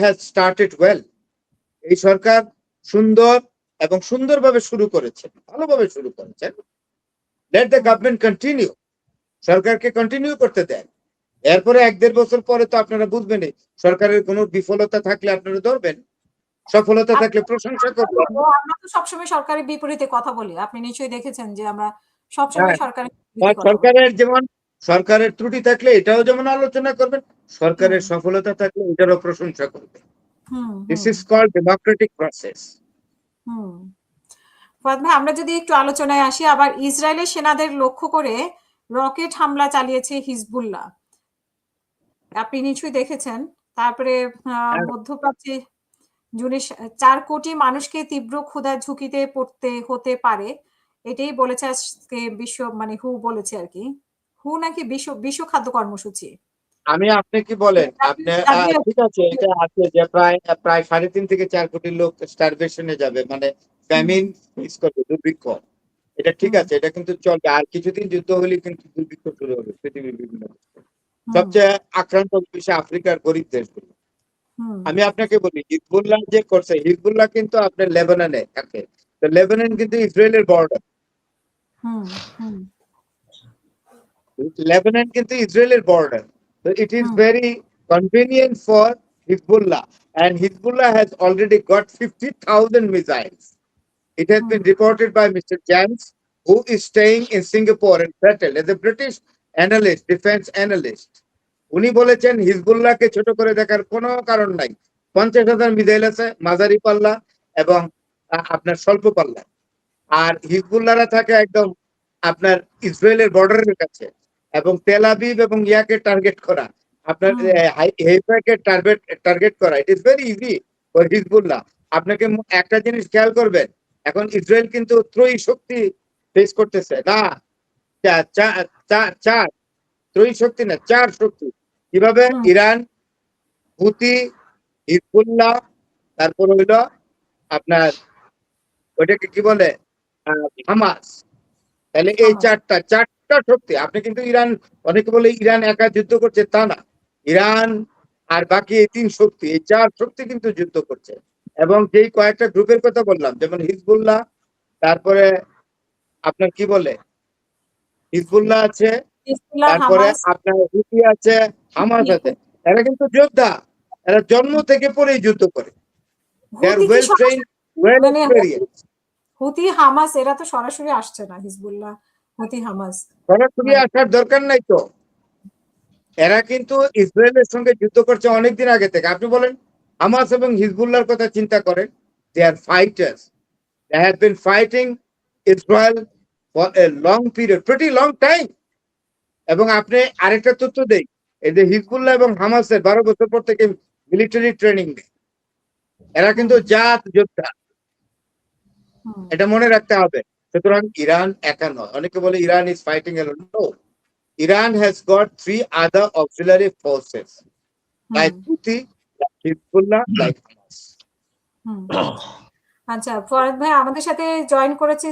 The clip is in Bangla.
has started well. এই সরকার সুন্দর এবং সুন্দরভাবে শুরু করেছে, ভালোভাবে শুরু করেছেন। Let the government continue. সরকারকে কন্টিনিউ করতে দেন। এরপরে 1-1.5 বছর পরে তো আপনারা বুঝবেন সরকারের কোনো বিফলতা থাকলে আপনারা ধরবেন, সফলতা থাকলে প্রশংসা করবেন। আমরা তো সবসময় সরকারের বিপরীতে কথা বলি। আপনি নিশ্চয়ই দেখেছেন যে আমরা সবসময় সরকারের সরকারের যেমন সরকারের ত্রুটি থাকলে এটাও যেমন আলোচনা করবেন, সরকারের সফলতা থাকলে এটারও প্রশংসা করবেন। This is called democratic process. ফাদ ভাই, আমরা যদি একটু আলোচনায় আসি, আবার ইসরায়েলের সেনাদের লক্ষ্য করে রকেট হামলা চালিয়েছে হিজবুল্লাহ। আপনি নিশ্চয়ই দেখেছেন। তারপরে মধ্যপ্রাচ্যে 4 কোটি মানুষকে তীব্র ক্ষুধার ঝুঁকিতে পড়তে হতে পারে, এটাই বলেছে আজকে বিশ্ব হু বলেছে আর কি। হু নাকি বিশ্ব খাদ্য কর্মসূচি। আপনি কি বলেন? আপনি ঠিক আছে, এটা আছে যে প্রায় 3.5 থেকে 4 কোটি লোক স্টারভেশনে যাবে, মানে ফ্যামিন ফেস করবে, দুর্ভিক্ষ। এটা ঠিক আছে, এটা কিন্তু চলবে। আর কিছুদিন যুদ্ধ হলে কিন্তু দুর্ভিক্ষ শুরু হবে পৃথিবীর বিভিন্ন দেশে। সবচেয়ে আক্রান্ত হচ্ছে আফ্রিকার গরিব দেশগুলো। আমি আপনাকে বলি, হিজবুল্লাহ যে করছে, হিজবুল্লাহ কিন্তু আপনার লেবাননে থাকে। তো লেবানন কিন্তু ইসরায়েলের বর্ডার। লেবানন কিন্তু ইসরায়েলের border. So it is very convenient for Hezbollah, and Hezbollah has already got 50,000 missiles. It has been reported by Mr. James, who is staying in Singapore and settled as a British analyst, defense analyst. উনি বলেছেন হিজবুল্লাহকে ছোট করে দেখার কোনো কারণ নাই। 50,000 মিসাইল আছে, মাঝারি পাল্লা এবং আপনার স্বল্প পাল্লা। আর হিজবুল্লাহরা থাকে একদম আপনার ইসরায়েলের বর্ডারের কাছে, এবং তেল আবিব এবং ইয়াকে টার্গেট করা, আপনার হেইফাকে টার্গেট করা, it is very easy for Hezbollah. আপনাকে একটা জিনিস খেয়াল করবেন, এখন ইসরায়েল কিন্তু ত্রয়ী শক্তি ফেস করতেছে না, চার ত্রয়ী শক্তি না, 4 শক্তি। কিভাবে? ইরান, হুতি, হিজবুল্লাহ, তারপর হইল আপনার ওইটাকে কি বলে, হামাস। তাহলে এই চারটা শক্তি। আপনি কিন্তু ইরান, অনেকে বলে ইরান একা যুদ্ধ করছে, তা না। ইরান আর বাকি এই 3 শক্তি, এই 4 শক্তি কিন্তু যুদ্ধ করছে। এবং যেই কয়েকটা গ্রুপের কথা বললাম, যেমন হিজবুল্লাহ, তারপরে আপনার কি বলে হিজবুল্লাহ আছে, তারপরে আপনার হুতি আছে, হামাস আছে। এরা কিন্তু যোদ্ধা, এরা জন্ম থেকে পরেই যুদ্ধ করে। They are well trained, well experienced. Houthi Hamas এরা তো সরাসরি আসছে না, হিজবুল্লাহ হুতি হামাস সরাসরি আসার দরকার নাই তো। এরা কিন্তু ইসরায়েলের সঙ্গে যুদ্ধ করছে অনেকদিন আগে থেকে। আপনি বলেন হামাস এবং হিজবুল্লাহর কথা চিন্তা করেন, they are fighters. They have been fighting Israel for a long period, pretty long time. এবং আপনি আরেকটা তথ্য দেই, এই যে হিজবুল্লাহ এবং হামাসের 12 বছর পর থেকে মিলিটারি ট্রেনিং দেয়। এরা কিন্তু জাত যোদ্ধা, এটা মনে রাখতে হবে। সুতরাং ইরান একা নয়। অনেকে বলে Iran is fighting alone. No, Iran has got 3 other auxiliary forces, like Houthi, like Hezbollah, like Hamas. আচ্ছা, ফরাদ ভাই আমাদের সাথে জয়েন করেছে